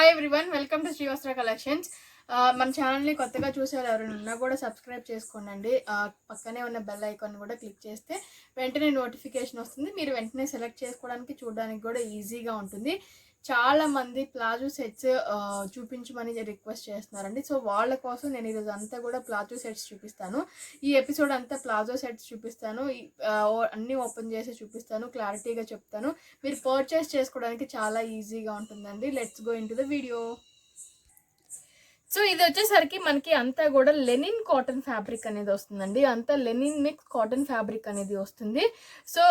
Hi everyone, welcome to Srivastra collections. మన ఛానల్ని కొత్తగా చూసేవారు ఎవరైనా ఉన్నా కూడా సబ్స్క్రైబ్ చేసుకోండి. పక్కనే ఉన్న బెల్ ఐకాన్ కూడా క్లిక్ చేస్తే వెంటనే నోటిఫికేషన్ వస్తుంది. మీరు వెంటనే సెలెక్ట్ చేసుకోవడానికి చూడడానికి కూడా ఈజీగా ఉంటుంది. చాలా మంది ప్లాజో సెట్స్ చూపించమని రిక్వెస్ట్ చేస్తున్నారండి. సో వాళ్ళ కోసం నేను ఈరోజు అంతా కూడా ప్లాజో సెట్స్ చూపిస్తాను. ఈ ఎపిసోడ్ అంతా ప్లాజో సెట్స్ చూపిస్తాను. అన్నీ ఓపెన్ చేసి చూపిస్తాను, క్లారిటీగా చెప్తాను. మీరు పర్చేస్ చేసుకోవడానికి చాలా ఈజీగా ఉంటుందండి. Let's go in to the video. So ఇది వచ్చేసరికి మనకి అంతా కూడా లెనిన్ కాటన్ ఫ్యాబ్రిక్ అనేది వస్తుందండి. అంతా లెనిన్ మిక్స్ కాటన్ ఫ్యాబ్రిక్ అనేది వస్తుంది. సో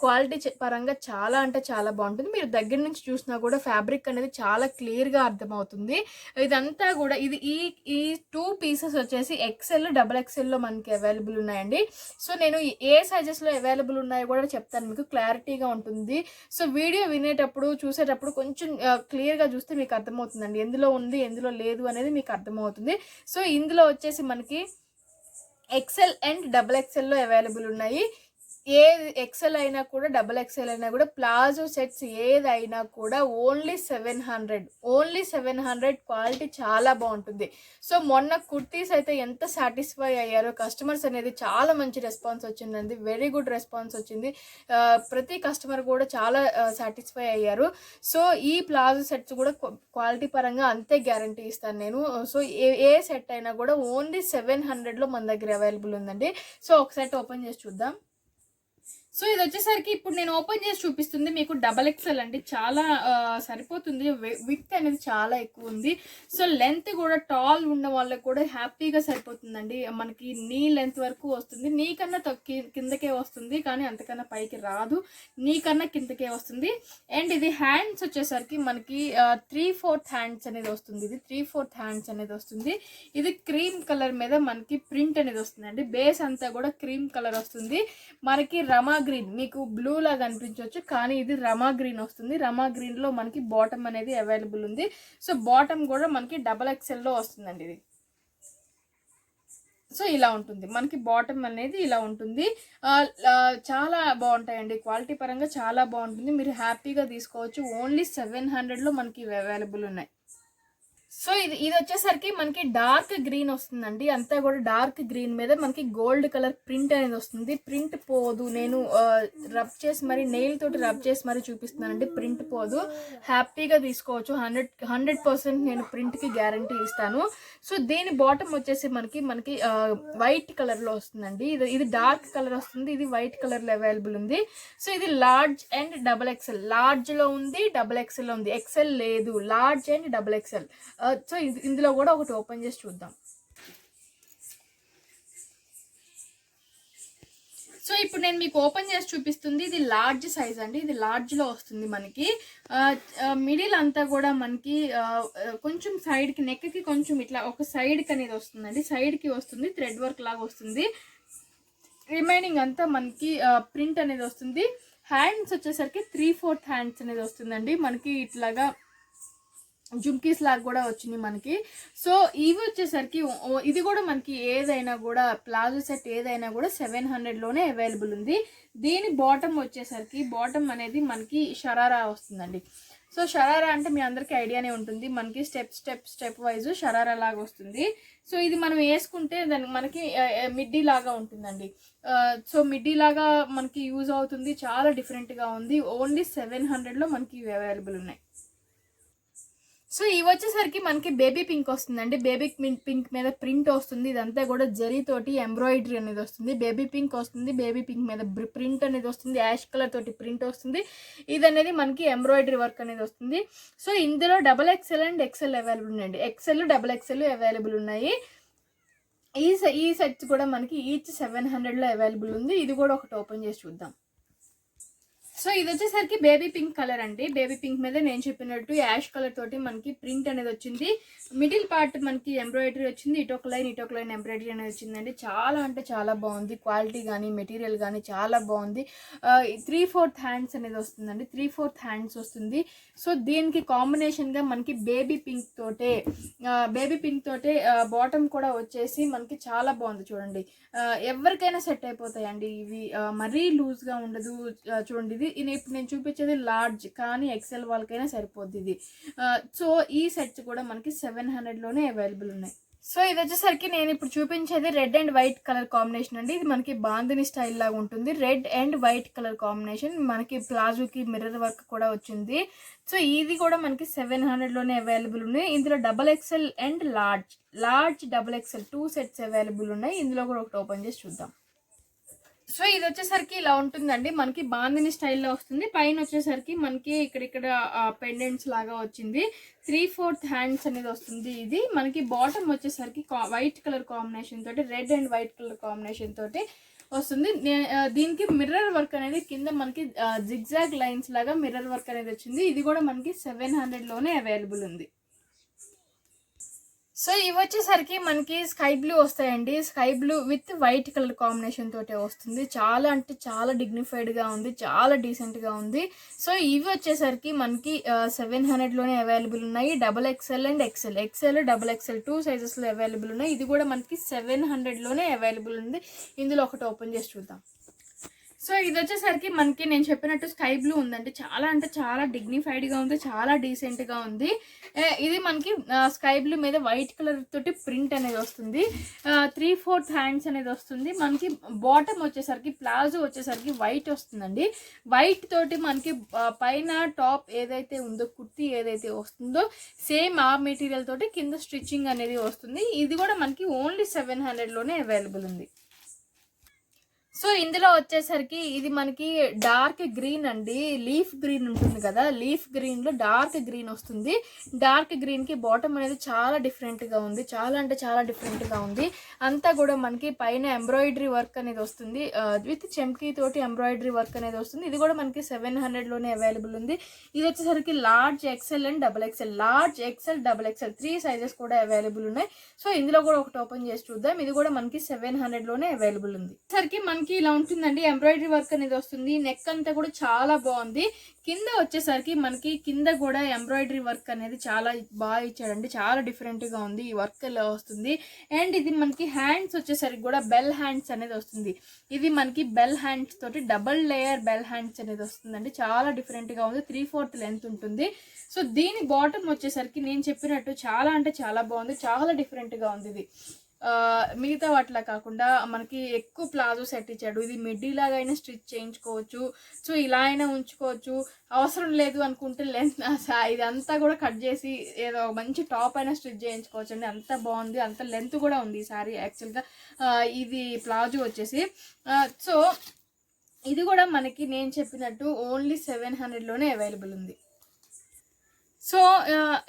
క్వాలిటీ పరంగా చాలా అంటే చాలా బాగుంటుంది. మీరు దగ్గర నుంచి చూసినా కూడా ఫ్యాబ్రిక్ అనేది చాలా క్లియర్గా అర్థమవుతుంది. ఇదంతా కూడా ఈ 2 పీసెస్ వచ్చేసి ఎక్సెల్, డబల్ ఎక్సెల్లో మనకి అవైలబుల్ ఉన్నాయండి. సో నేను ఏ సైజెస్లో అవైలబుల్ ఉన్నాయో కూడా చెప్తాను, మీకు క్లారిటీగా ఉంటుంది. సో వీడియో వినేటప్పుడు చూసేటప్పుడు కొంచెం క్లియర్గా చూస్తే మీకు అర్థమవుతుందండి, ఎందులో ఉంది ఎందులో లేదు అనేది మీకు అర్థమవుతుంది. సో ఇందులో వచ్చేసి మనకి ఎక్సెల్ అండ్ డబుల్ ఎక్సెల్లో అవైలబుల్ ఉన్నాయి. ఏ ఎక్సెల్ అయినా కూడా డబుల్ ఎక్సెల్ అయినా కూడా ప్లాజో సెట్స్ ఏదైనా కూడా ఓన్లీ 700 క్వాలిటీ చాలా బాగుంటుంది. సో మొన్న కుర్తీస్ అయితే ఎంత సాటిస్ఫై అయ్యారో కస్టమర్స్ అనేది, చాలా మంచి రెస్పాన్స్ వచ్చిందండి. వెరీ గుడ్ రెస్పాన్స్ వచ్చింది. ప్రతి కస్టమర్ కూడా చాలా సాటిస్ఫై అయ్యారు. సో ఈ ప్లాజో సెట్స్ కూడా క్వాలిటీ పరంగా అంతే గ్యారంటీ ఇస్తాను నేను. సో ఏ సెట్ అయినా కూడా ఓన్లీ 700లో మన దగ్గర అవైలబుల్ ఉందండి. సో ఒక సెట్ ఓపెన్ చేసి చూద్దాం. సో ఇది వచ్చేసరికి ఇప్పుడు నేను ఓపెన్ చేసి చూపిస్తుంది మీకు డబల్ ఎక్సెల్ అండి. చాలా సరిపోతుంది. విడ్త్ అనేది చాలా ఎక్కువ ఉంది. సో లెంత్ కూడా టాల్ ఉన్న వాళ్ళకి కూడా హ్యాపీగా సరిపోతుందండి. మనకి నీ లెంత్ వరకు వస్తుంది. నీ కన్నా కిందకే వస్తుంది, కానీ అంతకన్నా పైకి రాదు. నీ కన్నా కిందకే వస్తుంది. అండ్ ఇది హ్యాండ్స్ వచ్చేసరికి మనకి 3/4 హ్యాండ్స్ అనేది వస్తుంది. ఇది 3/4 హ్యాండ్స్ అనేది వస్తుంది. ఇది క్రీమ్ కలర్ మీద మనకి ప్రింట్ అనేది వస్తుందండి. బేస్ అంతా కూడా క్రీమ్ కలర్ వస్తుంది. మనకి రమా గ్రీన్, మీకు బ్లూ లాగా అనిపించవచ్చు, కానీ ఇది రమా గ్రీన్ వస్తుంది. రమా గ్రీన్ లో మనకి బాటమ్ అనేది అవైలబుల్ ఉంది. సో బాటమ్ కూడా మనకి డబల్ ఎక్సెల్ లో వస్తుందండి ఇది. సో ఇలా ఉంటుంది మనకి బాటమ్ అనేది, ఇలా ఉంటుంది. చాలా బాగుంటాయండి, క్వాలిటీ పరంగా చాలా బాగుంటుంది. మీరు హ్యాపీగా తీసుకోవచ్చు. ఓన్లీ 700లో మనకి అవైలబుల్ ఉన్నాయి. సో ఇది వచ్చేసరికి మనకి డార్క్ గ్రీన్ వస్తుందండి. అంతా కూడా డార్క్ గ్రీన్ మీద మనకి గోల్డ్ కలర్ ప్రింట్ అనేది వస్తుంది. ప్రింట్ పోదు. నేను రబ్ చేసి మరి నెయిల్ తోటి రబ్ చేసి మరి చూపిస్తున్నానండి. ప్రింట్ పోదు, హ్యాపీగా తీసుకోవచ్చు. 100% నేను ప్రింట్కి గ్యారంటీ ఇస్తాను. సో దీని బాటమ్ వచ్చేసి మనకి వైట్ కలర్లో వస్తుందండి. ఇది డార్క్ కలర్ వస్తుంది, ఇది వైట్ కలర్లో అవైలబుల్ ఉంది. సో ఇది లార్జ్ అండ్ డబల్ ఎక్సెల్. లార్జ్లో ఉంది, డబల్ ఎక్సెల్లో ఉంది. ఎక్సెల్ లేదు, large and double XL. So ఇందులో కూడా ఒకటి ఓపెన్ చేసి చూద్దాం. సో ఇప్పుడు నేను మీకు ఓపెన్ చేసి చూపిస్తుంది ఇది లార్జ్ సైజ్ అండి. ఇది లార్జ్లో వస్తుంది మనకి. మిడిల్ అంతా కూడా మనకి కొంచెం సైడ్కి, నెక్కి కొంచెం ఇట్లా ఒక సైడ్కి అనేది వస్తుందండి. సైడ్కి వస్తుంది, థ్రెడ్ వర్క్ లాగా వస్తుంది. రిమైనింగ్ అంతా మనకి ప్రింట్ అనేది వస్తుంది. హ్యాండ్స్ వచ్చేసరికి 3/4 హ్యాండ్స్ అనేది వస్తుందండి. మనకి ఇట్లాగా జుమ్కీస్ లాగా కూడా వచ్చినాయి మనకి. సో ఇవి వచ్చేసరికి ఇది కూడా మనకి ఏదైనా కూడా ప్లాజో సెట్ ఏదైనా కూడా 700లోనే అవైలబుల్ ఉంది. దీని బాటమ్ వచ్చేసరికి, బాటమ్ అనేది మనకి షరారా వస్తుందండి. సో షరారా అంటే మీ అందరికీ ఐడియానే ఉంటుంది. మనకి స్టెప్ వైజ్ షరారా లాగా వస్తుంది. సో ఇది మనం వేసుకుంటే దానికి మనకి మిడ్డీ లాగా ఉంటుందండి. సో మిడ్డీ లాగా మనకి యూజ్ అవుతుంది. చాలా డిఫరెంట్గా ఉంది. ఓన్లీ 700లో మనకి ఇవి అవైలబుల్ ఉన్నాయి. సో ఇవి వచ్చేసరికి మనకి బేబీ పింక్ వస్తుందండి. బేబీ పింక్ మీద ప్రింట్ వస్తుంది. ఇదంతా కూడా జరీతోటి ఎంబ్రాయిడరీ అనేది వస్తుంది. బేబీ పింక్ వస్తుంది, బేబీ పింక్ మీద ప్రింట్ అనేది వస్తుంది. యాష్ కలర్ తోటి ప్రింట్ వస్తుంది. ఇది అనేది మనకి ఎంబ్రాయిడరీ వర్క్ అనేది వస్తుంది. సో ఇందులో double XL and XL available ఉన్నాయండి. ఎక్సెల్, డబల్ ఎక్సెల్ అవైలబుల్ ఉన్నాయి. ఈ సెట్స్ కూడా మనకి ఈచ్ 700లో అవైలబుల్ ఉంది. ఇది కూడా ఒకటి ఓపెన్ చేసి చూద్దాం. సో ఇది వచ్చేసరికి బేబీ పింక్ కలర్ అండి. బేబీ పింక్ మీద నేను చెప్పినట్టు యాష్ కలర్ తోటి మనకి ప్రింట్ అనేది వచ్చింది. మిడిల్ పార్ట్ మనకి ఎంబ్రాయిడరీ వచ్చింది. ఇటొక లైన్ ఎంబ్రాయిడరీ అనేది వచ్చిందండి. చాలా అంటే చాలా బాగుంది. క్వాలిటీ కానీ మెటీరియల్ కానీ చాలా బాగుంది. 3/4 హ్యాండ్స్ అనేది వస్తుందండి. 3/4 హ్యాండ్స్ వస్తుంది. సో దీనికి కాంబినేషన్గా మనకి బేబీ పింక్ తోటే బాటమ్ కూడా వచ్చేసి మనకి చాలా బాగుంది. చూడండి, ఎవరికైనా సెట్ అయిపోతాయండి ఇవి. మరీ లూజ్గా ఉండదు. చూడండి, ఇది ఇప్పుడు నేను చూపించేది లార్జ్, కానీ ఎక్సెల్ వాళ్ళకైనా సరిపోద్ది ఇది. సో ఈ సెట్స్ కూడా మనకి 700లోనే అవైలబుల్ ఉన్నాయి. సో ఇది వచ్చేసరికి నేను ఇప్పుడు చూపించేది red and white colour combination అండి. ఇది మనకి బాందిని స్టైల్ లాగా ఉంటుంది. Red and white colour combination, మనకి ప్లాజోకి మిర్రర్ వర్క్ కూడా వచ్చింది. సో ఇది కూడా మనకి 700లోనే అవైలబుల్ ఉన్నాయి. ఇందులో XXL and large XXL 2 sets available ఉన్నాయి. ఇందులో కూడా ఒకటి ఓపెన్ చేసి చూద్దాం. సో ఇది వచ్చేసరికి ఇలా ఉంటుందండి, మనకి బాందిని స్టైల్లో వస్తుంది. పైన వచ్చేసరికి మనకి ఇక్కడ పెండెంట్స్ లాగా వచ్చింది. 3/4 హ్యాండ్స్ అనేది వస్తుంది. ఇది మనకి బాటమ్ వచ్చేసరికి వైట్ కలర్ కాంబినేషన్ తోటి, red and white colour combination తోటి వస్తుంది. దీనికి మిర్రర్ వర్క్ అనేది కింద మనకి జిగ్జాగ్ లైన్స్ లాగా మిర్రర్ వర్క్ అనేది వచ్చింది. ఇది కూడా మనకి 700లోనే అవైలబుల్ ఉంది. సో ఇవి వచ్చేసరికి మనకి స్కై బ్లూ వస్తాయండి. Sky blue with white colour combination తోటే వస్తుంది. చాలా అంటే చాలా డిగ్నిఫైడ్గా ఉంది, చాలా డీసెంట్గా ఉంది. సో ఇవి వచ్చేసరికి మనకి 700లోనే అవైలబుల్ ఉన్నాయి. XXL అండ్ XL 2 సైజెస్లో అవైలబుల్ ఉన్నాయి. ఇది కూడా మనకి 700లోనే అవైలబుల్ ఉంది. ఇందులో ఒకటి ఓపెన్ చేసి చూద్దాం. సో ఇది వచ్చేసరికి మనకి నేను చెప్పినట్టు స్కై బ్లూ ఉందండి. చాలా అంటే చాలా డిగ్నిఫైడ్గా ఉంది, చాలా డీసెంట్గా ఉంది. ఇది మనకి స్కై బ్లూ మీద వైట్ కలర్ తోటి ప్రింట్ అనేది వస్తుంది. 3/4 హ్యాండ్స్ అనేది వస్తుంది. మనకి బాటమ్ వచ్చేసరికి ప్లాజో వచ్చేసరికి వైట్ వస్తుందండి. వైట్ తోటి మనకి పైన టాప్ ఏదైతే ఉందో, కుర్తీ ఏదైతే వస్తుందో సేమ్ ఆ మెటీరియల్ తోటి కింద స్టిచ్చింగ్ అనేది వస్తుంది. ఇది కూడా మనకి ఓన్లీ 700లోనే అవైలబుల్ ఉంది. సో ఇందులో వచ్చేసరికి ఇది మనకి డార్క్ గ్రీన్ అండి. లీఫ్ గ్రీన్ ఉంటుంది కదా, లీఫ్ గ్రీన్లో డార్క్ గ్రీన్ వస్తుంది. డార్క్ గ్రీన్కి బాటమ్ అనేది చాలా డిఫరెంట్గా ఉంది, చాలా అంటే చాలా డిఫరెంట్గా ఉంది. అంతా కూడా మనకి పైన ఎంబ్రాయిడరీ వర్క్ అనేది వస్తుంది, విత్ చెంకీ తోటి ఎంబ్రాయిడరీ వర్క్ అనేది వస్తుంది. ఇది కూడా మనకి 700లోనే అవైలబుల్ ఉంది. ఇది వచ్చేసరికి large XL and XXL, large XL XXL 3 sizes కూడా అవైలబుల్ ఉన్నాయి. సో ఇందులో కూడా ఒకటి ఓపెన్ చేసి చూద్దాం. ఇది కూడా మనకి 700లోనే అవైలబుల్ ఉంది. సరికి మనకి ఇలా ఉంటుందండి, ఎంబ్రాయిడరీ వర్క్ అనేది వస్తుంది. నెక్ అంతా కూడా చాలా బాగుంది. కింద వచ్చేసరికి మనకి కింద కూడా ఎంబ్రాయిడరీ వర్క్ అనేది చాలా బాగా ఇచ్చాడండి, చాలా డిఫరెంట్గా ఉంది. ఈ వర్క్ ఇలా వస్తుంది. అండ్ ఇది మనకి హ్యాండ్స్ వచ్చేసరికి కూడా బెల్ హ్యాండ్స్ అనేది వస్తుంది. ఇది మనకి బెల్ హ్యాండ్స్ తోటి డబల్ లేయర్ బెల్ హ్యాండ్స్ అనేది వస్తుందండి. చాలా డిఫరెంట్గా ఉంది. 3/4 లెంత్ ఉంటుంది. సో దీని బాటమ్ వచ్చేసరికి నేను చెప్పినట్టు చాలా అంటే చాలా బాగుంది, చాలా డిఫరెంట్గా ఉంది. ఇది మిగతా వాటిలా కాకుండా మనకి ఎక్కువ ప్లాజో సెట్ ఇచ్చాడు. ఇది మిడ్డీ లాగా అయినా స్టిచ్ చేయించుకోవచ్చు. సో ఇలా అయినా ఉంచుకోవచ్చు. అవసరం లేదు అనుకుంటే లెంత్ ఇదంతా కూడా కట్ చేసి ఏదో మంచి టాప్ అయినా స్టిచ్ చేయించుకోవచ్చు అండి. అంత బాగుంది, అంత లెంత్ కూడా ఉంది ఈ సారీ యాక్చువల్గా. ఇది ప్లాజో వచ్చేసి సో ఇది కూడా మనకి నేను చెప్పినట్టు ఓన్లీ 700లోనే అవైలబుల్ ఉంది. సో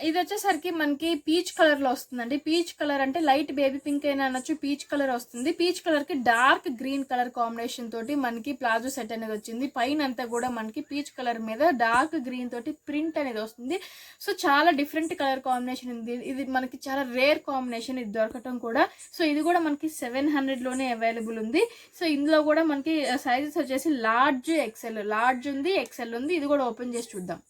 ఇది వచ్చేసరికి మనకి పీచ్ కలర్లో వస్తుందండి. పీచ్ కలర్ అంటే లైట్ బేబీ పింక్ అయినా అనొచ్చు, పీచ్ కలర్ వస్తుంది. పీచ్ కలర్కి డార్క్ గ్రీన్ కలర్ కాంబినేషన్ తోటి మనకి ప్లాజో సెట్ అనేది వచ్చింది. పైన అంతా కూడా మనకి పీచ్ కలర్ మీద డార్క్ గ్రీన్ తోటి ప్రింట్ అనేది వస్తుంది. సో చాలా డిఫరెంట్ కలర్ కాంబినేషన్ ఉంది. ఇది మనకి చాలా రేర్ కాంబినేషన్, ఇది దొరకటం కూడా. సో ఇది కూడా మనకి 700లోనే అవైలబుల్ ఉంది. సో ఇందులో కూడా మనకి సైజెస్ వచ్చేసి లార్జ్ ఉంది, XL ఉంది. ఇది కూడా ఓపెన్ చేసి చూద్దాం.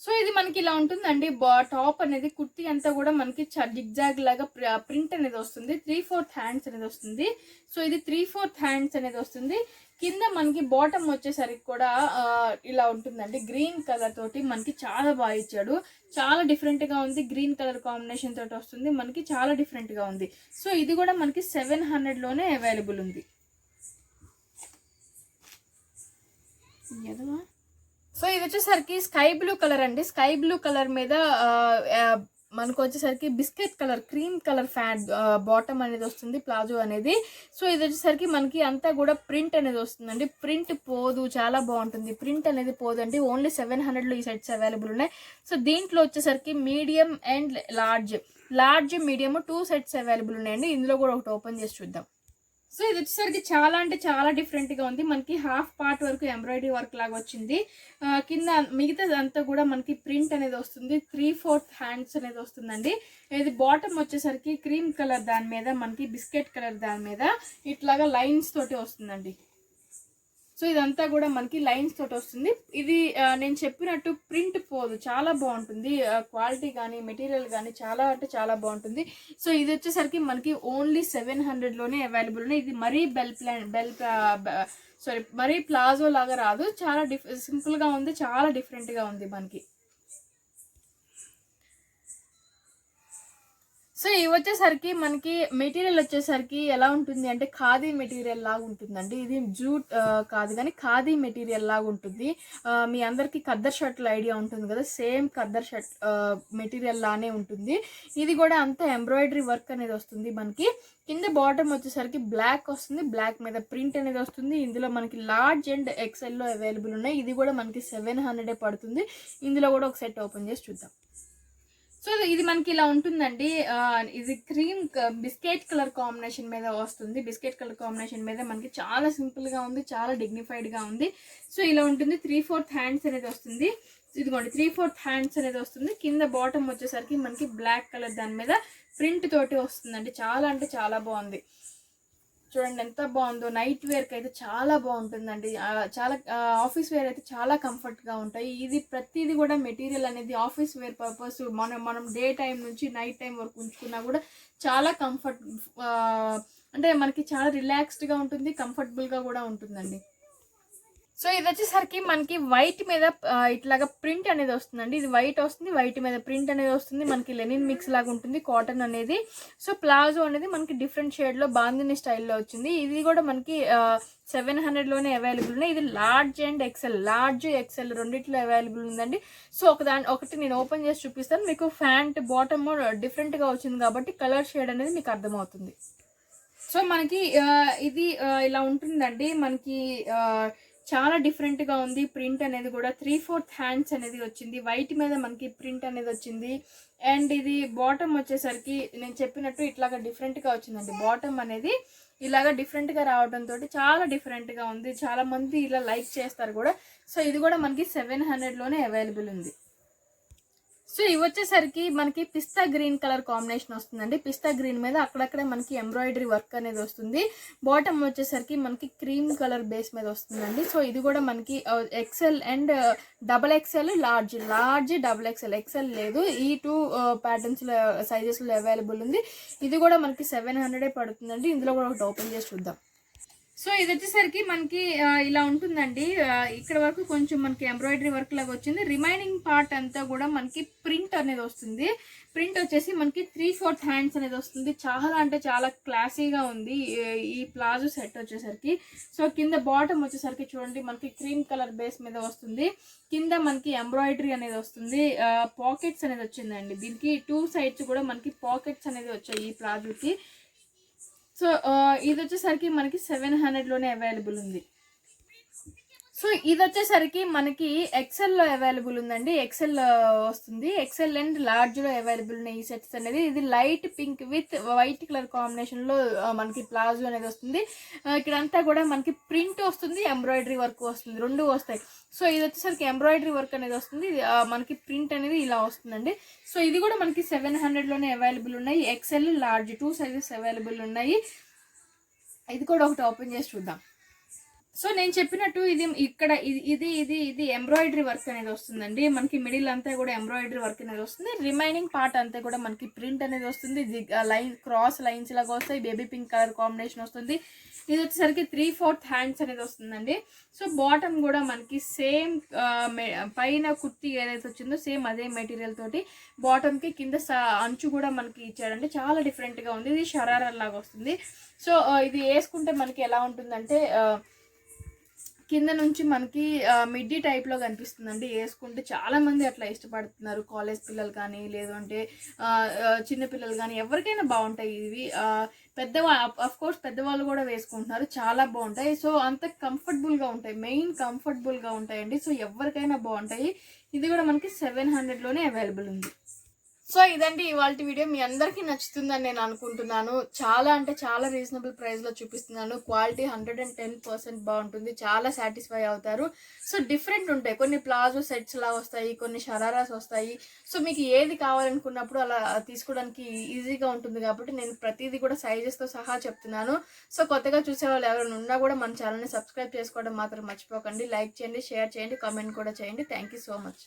సో ఇది మనకి ఇలా ఉంటుందండి. టాప్ అనేది కుర్తీ అంతా కూడా మనకి జిగ్జాగ్ లాగా ప్రింట్ అనేది వస్తుంది. 3/4 హ్యాండ్స్ అనేది వస్తుంది. సో ఇది 3/4 హ్యాండ్స్ అనేది వస్తుంది. కింద మనకి బాటమ్ వచ్చేసరికి కూడా ఇలా ఉంటుందండి. గ్రీన్ కలర్ తోటి మనకి చాలా బాగా ఇచ్చాడు, చాలా డిఫరెంట్గా ఉంది. గ్రీన్ కలర్ కాంబినేషన్ తోటి వస్తుంది, మనకి చాలా డిఫరెంట్గా ఉంది. సో ఇది కూడా మనకి 700లోనే అవైలబుల్ ఉంది. సో ఇది వచ్చేసరికి స్కై బ్లూ కలర్ అండి. స్కై బ్లూ కలర్ మీద మనకు వచ్చేసరికి biscuit colour, cream colour bottom అనేది వస్తుంది, ప్లాజో అనేది. సో ఇది వచ్చేసరికి మనకి అంతా కూడా ప్రింట్ అనేది వస్తుందండి. ప్రింట్ పోదు, చాలా బాగుంటుంది. ప్రింట్ అనేది పోదండి. ఓన్లీ 700లో ఈ సెట్స్ అవైలబుల్ ఉన్నాయి. సో దీంట్లో వచ్చేసరికి medium and large medium 2 sets available ఉన్నాయండి. ఇందులో కూడా ఒకటి ఓపెన్ చేసి చూద్దాం. సో ఇది వచ్చేసరికి చాలా అంటే చాలా డిఫరెంట్గా ఉంది. మనకి హాఫ్ పార్ట్ వరకు ఎంబ్రాయిడరీ వర్క్ లాగా వచ్చింది. కింద మిగతాదంతా కూడా మనకి ప్రింట్ అనేది వస్తుంది. 3/4 హ్యాండ్స్ అనేది వస్తుందండి. ఇది బాటమ్ వచ్చేసరికి క్రీమ్ కలర్ దాని మీద మనకి బిస్కెట్ కలర్ దాని మీద ఇట్లాగా లైన్స్ తోటి వస్తుందండి. సో ఇదంతా కూడా మనకి లైన్స్ తోటి వస్తుంది. ఇది నేను చెప్పినట్టు ప్రింట్ పోదు, చాలా బాగుంటుంది. క్వాలిటీ కానీ మెటీరియల్ కానీ చాలా అంటే చాలా బాగుంటుంది. సో ఇది వచ్చేసరికి మనకి ఓన్లీ 700లోనే అవైలబుల్ ఉన్నాయి. ఇది మరీ మరీ ప్లాజో లాగా రాదు, చాలా సింపుల్గా ఉంది, చాలా డిఫరెంట్గా ఉంది మనకి. సో ఇవి వచ్చేసరికి మనకి మెటీరియల్ వచ్చేసరికి ఎలా ఉంటుంది అంటే ఖాదీ మెటీరియల్ లాగా ఉంటుందండి. ఇది జూట్ కాదు కానీ ఖాదీ మెటీరియల్ లాగా ఉంటుంది. మీ అందరికీ ఖద్దర్ షర్ట్లు ఐడియా ఉంటుంది కదా, సేమ్ ఖద్దర్ షర్ట్ మెటీరియల్ లానే ఉంటుంది. ఇది కూడా అంతా ఎంబ్రాయిడరీ వర్క్ అనేది వస్తుంది మనకి. కింద బాటమ్ వచ్చేసరికి బ్లాక్ వస్తుంది, బ్లాక్ మీద ప్రింట్ అనేది వస్తుంది. ఇందులో మనకి లార్జ్ అండ్ ఎక్సెల్లో అవైలబుల్ ఉన్నాయి. ఇది కూడా మనకి 700 పడుతుంది. ఇందులో కూడా ఒక సెట్ ఓపెన్ చేసి చూద్దాం. సో ఇది మనకి ఇలా ఉంటుందండి. ఇది క్రీమ్ బిస్కెట్ కలర్ కాంబినేషన్ మీద వస్తుంది. బిస్కెట్ కలర్ కాంబినేషన్ మీద మనకి చాలా సింపుల్గా ఉంది, చాలా డిగ్నిఫైడ్గా ఉంది. సో ఇలా ఉంటుంది. 3/4 హ్యాండ్స్ అనేది వస్తుంది. ఇదిగోండి 3/4 హ్యాండ్స్ అనేది వస్తుంది. కింద బాటమ్ వచ్చేసరికి మనకి బ్లాక్ కలర్ దాని మీద ప్రింట్ తోటి వస్తుందండి. చాలా అంటే చాలా బాగుంది. చూడండి ఎంత బాగుందో. నైట్ వేర్కి అయితే చాలా బాగుంటుందండి. చాలా ఆఫీస్ వేర్ అయితే చాలా కంఫర్ట్గా ఉంటాయి. ఇది ప్రతిదీ కూడా మెటీరియల్ అనేది ఆఫీస్ వేర్ పర్పస్ మనం డే టైం నుంచి నైట్ టైం వరకు ఉంచుకున్నా కూడా చాలా కంఫర్ట్, అంటే మనకి చాలా రిలాక్స్డ్గా ఉంటుంది, కంఫర్టబుల్గా కూడా ఉంటుందండి. సో ఇది వచ్చేసరికి మనకి వైట్ మీద ఇట్లాగా ప్రింట్ అనేది వస్తుందండి. ఇది వైట్ వస్తుంది, వైట్ మీద ప్రింట్ అనేది వస్తుంది. మనకి లెనిన్ మిక్స్ లాగా ఉంటుంది కాటన్ అనేది. సో ప్లాజో అనేది మనకి డిఫరెంట్ షేడ్లో బాందిని స్టైల్లో వచ్చింది. ఇది కూడా మనకి 700లోనే అవైలబుల్ ఉన్నాయి. ఇది large and XL, large XL రెండిట్లో అవైలబుల్ ఉందండి. సో ఒకటి నేను ఓపెన్ చేసి చూపిస్తాను మీకు. ప్యాంట్ బాటమ్ డిఫరెంట్గా వచ్చింది కాబట్టి కలర్ షేడ్ అనేది మీకు అర్థమవుతుంది. సో మనకి ఇది ఇలా ఉంటుందండి. మనకి చాలా డిఫరెంట్గా ఉంది. ప్రింట్ అనేది కూడా 3/4 హ్యాండ్స్ అనేది వచ్చింది. వైట్ మీద మనకి ప్రింట్ అనేది వచ్చింది. అండ్ ఇది బాటమ్ వచ్చేసరికి నేను చెప్పినట్టు ఇట్లాగా డిఫరెంట్గా వచ్చిందండి. బాటమ్ అనేది ఇలాగా డిఫరెంట్గా రావడంతో చాలా డిఫరెంట్గా ఉంది. చాలా మంది ఇలా లైక్ చేస్తారు కూడా. సో ఇది కూడా మనకి 700లోనే అవైలబుల్ ఉంది. సో ఇవి వచ్చేసరికి మనకి పిస్తా గ్రీన్ కలర్ కాంబినేషన్ వస్తుందండి. పిస్తా గ్రీన్ మీద అక్కడక్కడే మనకి ఎంబ్రాయిడరీ వర్క్ అనేది వస్తుంది. బాటమ్ వచ్చేసరికి మనకి క్రీమ్ కలర్ బేస్ మీద వస్తుందండి. సో ఇది కూడా మనకి XL and XXL, large XXL లేదు. ఈ 2 ప్యాటర్న్స్లో సైజెస్లో అవైలబుల్ ఉంది. ఇది కూడా మనకి 700 పడుతుందండి. ఇందులో కూడా ఒకటి ఓపెన్ చేసి చూద్దాం. సో ఇది వచ్చేసరికి మనకి ఇలా ఉంటుందండి. ఇక్కడ వరకు కొంచెం మనకి ఎంబ్రాయిడరీ వర్క్ లాగా వచ్చింది. రిమైనింగ్ పార్ట్ అంతా కూడా మనకి ప్రింట్ అనేది వస్తుంది. ప్రింట్ వచ్చేసి మనకి 3/4 హ్యాండ్స్ అనేది వస్తుంది. చాలా అంటే చాలా క్లాసీగా ఉంది ఈ ప్లాజో సెట్ వచ్చేసరికి. సో కింద బాటమ్ వచ్చేసరికి చూడండి మనకి క్రీమ్ కలర్ బేస్ మీద వస్తుంది. కింద మనకి ఎంబ్రాయిడరీ అనేది వస్తుంది. పాకెట్స్ అనేది వచ్చిందండి. దీనికి 2 సైడ్స్ కూడా మనకి పాకెట్స్ అనేది వచ్చాయి ఈ ప్లాజోకి. సో ఇది వచ్చేసరికి మనకి 700లోనే అవైలబుల్ ఉంది. సో ఇది వచ్చేసరికి మనకి ఎక్సెల్లో అవైలబుల్ ఉందండి. ఎక్సెల్ వస్తుంది. ఎక్సెల్ అండ్ లార్జ్లో అవైలబుల్ ఉన్నాయి ఈ సెట్స్ అనేది. ఇది light pink with white colour కాంబినేషన్లో మనకి ప్లాజో అనేది వస్తుంది. ఇక్కడంతా కూడా మనకి ప్రింట్ వస్తుంది, ఎంబ్రాయిడరీ వర్క్ వస్తుంది, రెండు వస్తాయి. సో ఇది వచ్చేసరికి ఎంబ్రాయిడరీ వర్క్ అనేది వస్తుంది. మనకి ప్రింట్ అనేది ఇలా వస్తుందండి. సో ఇది కూడా మనకి 700లోనే అవైలబుల్ ఉన్నాయి. ఎక్సెల్, లార్జ్ 2 సైజెస్ అవైలబుల్ ఉన్నాయి. ఇది కూడా ఒకటి ఓపెన్ చేసి చూద్దాం. సో నేను చెప్పినట్టు ఇది ఇక్కడ ఇది ఎంబ్రాయిడరీ వర్క్ అనేది వస్తుందండి. మనకి మిడిల్ అంతా కూడా ఎంబ్రాయిడరీ వర్క్ అనేది వస్తుంది. రిమైనింగ్ పార్ట్ అంతా కూడా మనకి ప్రింట్ అనేది వస్తుంది. లైన్ క్రాస్ లైన్స్ లాగా వస్తాయి. బేబీ పింక్ కలర్ కాంబినేషన్ వస్తుంది. ఇది వచ్చేసరికి 3/4 హ్యాండ్స్ అనేది వస్తుందండి. సో బాటమ్ కూడా మనకి సేమ్ పైన కుర్తీ ఏదైతే వచ్చిందో సేమ్ అదే మెటీరియల్ తోటి బాటమ్కి కింద అంచు కూడా మనకి ఇచ్చాడండి. చాలా డిఫరెంట్గా ఉంది. ఇది షరారా లాగా వస్తుంది. సో ఇది వేసుకుంటే మనకి ఎలా ఉంటుందంటే కింద నుంచి మనకి మిడ్డీ టైప్లో కనిపిస్తుందండి. వేసుకుంటే చాలామంది అట్లా ఇష్టపడుతున్నారు. కాలేజ్ పిల్లలు కానీ లేదంటే చిన్నపిల్లలు కానీ ఎవరికైనా బాగుంటాయి ఇవి. అఫ్కోర్స్ పెద్దవాళ్ళు కూడా వేసుకుంటున్నారు. చాలా బాగుంటాయి. సో అంత కంఫర్టబుల్గా ఉంటాయి. మెయిన్ కంఫర్టబుల్గా ఉంటాయండి. సో ఎవరికైనా బాగుంటాయి. ఇది కూడా మనకి 700లోనే అవైలబుల్ ఉంది. సో ఇదండి ఇవాళ వీడియో. మీ అందరికీ నచ్చుతుందని నేను అనుకుంటున్నాను. చాలా అంటే చాలా రీజనబుల్ ప్రైస్లో చూపిస్తున్నాను. క్వాలిటీ 110% బాగుంటుంది. చాలా సాటిస్ఫై అవుతారు. సో డిఫరెంట్ ఉంటాయి. కొన్ని ప్లాజో సెట్స్ లా వస్తాయి, కొన్ని షరారాస్ వస్తాయి. సో మీకు ఏది కావాలనుకున్నప్పుడు అలా తీసుకోవడానికి ఈజీగా ఉంటుంది కాబట్టి నేను ప్రతిదీ కూడా సైజెస్తో సహా చెప్తున్నాను. సో కొత్తగా చూసే వాళ్ళు ఎవరైనా ఉన్నా కూడా మన ఛానల్ని సబ్స్క్రైబ్ చేసుకోవడం మాత్రం మర్చిపోకండి. లైక్ చేయండి, షేర్ చేయండి, కామెంట్ కూడా చేయండి. Thank you so much.